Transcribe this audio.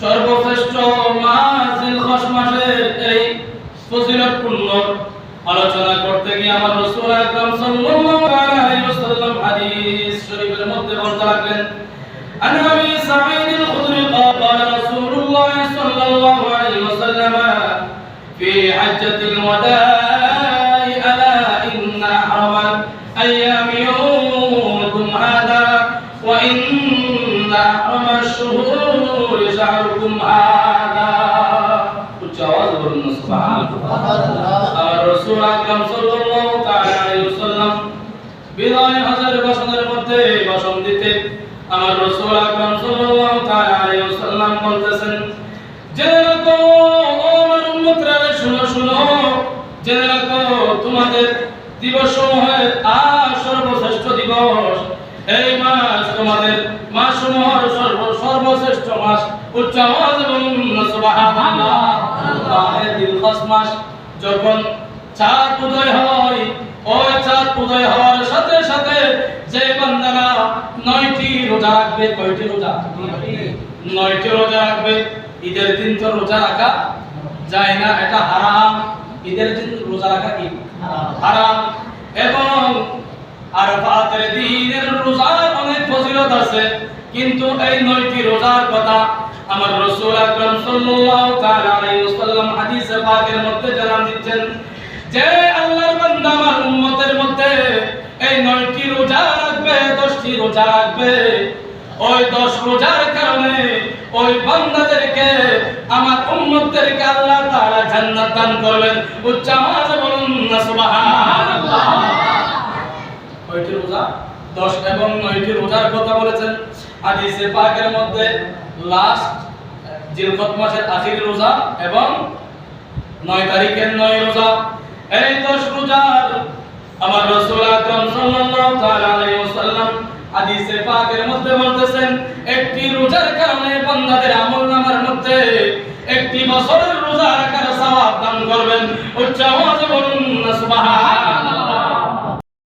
সর্বশ্রেষ্ঠ মাস জিলহজ মাসের এই ফজিলতপূর্ণ আলোচনা করতে গিয়ে আমার রাসূল আকরাম সাল্লাল্লাহু আলাইহি ওয়াসাল্লাম হাদিস শরীফের মধ্যে বলতে লাগলেন আন আবি সাঈদ আল-খুদরি قال رسول الله صلى الله عليه وسلم في حجة الوداع ألا إن أحرم الأيام يومكم هذا وإن أحرم الشهور شهركم هذا উচ্চাওয়াজ বলুন সুবহানাল্লাহ। আর রাসূল আকরাম সাল্লাল্লাহু তাআলা আলাইহি ওয়াসাল্লাম বিদায় হজের ভাষণের মধ্যে ভাষণ দিতে আমার রাসূল আকরাম সাল্লাল্লাহু তাআলা আলাইহি ওয়াসাল্লাম বলতেছেন, জেনে রাখো ও আমার উম্মতরা, শুনো জেনে রাখো তোমাদের দিবসসমূহের সর্বশ্রেষ্ঠ দিবস এই মাস, তোমাদের মাসসমূহের সর্বশ্রেষ্ঠ মাস। উচ্চ আওয়াজে বলুন সুবহানাল্লাহ। এই জিলহজ মাস যখন চাঁদ উদয় হয়, ওই চাঁদ উদয় হওয়ার সাথে সাথে যে বান্দারা 9টি রোজা রাখবে, কয়টি রোজা? 9টি রোজা রাখবে। ঈদের দিন তো রোজা রাখা যায় না, এটা হারাম। ঈদের দিন রোজা রাখা কি হারাম। এবং আরাফাতের দিনের রোজার অনেক ফজিলত আছে, কিন্তু এই 9টি রোজার কথা আমার রাসূল আকরাম সাল্লাল্লাহু তাআলা আলাইহি ওয়াসাল্লাম হাদিসে পাকের মধ্যে জানান দিচ্ছেন যে আল্লাহর বান্দা আমার উম্মতের মধ্যে এই 9টি রোজা রাখবে, 10টি রোজা রাখবে, ওই 10 রোজার কারণে ওই বান্দাদেরকে, আমার উম্মতদেরকে আল্লাহ তাআলা জান্নাত দান করবেন। উচ্চ আওয়াজে বলুন না সুবহানাল্লাহ। কয়টি রোজা? 10 এবং 9টি রোজার কথা বলেছেন হাদিসে পাকের মধ্যে। লাস্ট জিলহজ মাসের আখির রোজা এবং 9 তারিখের 9 রোজা, এই 10 রোজার আমার রাসূল আকরাম সাল্লাল্লাহু তাআলা আলাইহি ওয়াসাল্লাম হাদিসে পাকের মধ্যে বলতেছেন, একটি রোজার কারণে বান্দাদের আমলনামার মধ্যে একটি বছরের রোজা রাখার সওয়াব দান করবেন। উচ্চ আওয়াজে বলুন সুবহানাল্লাহ।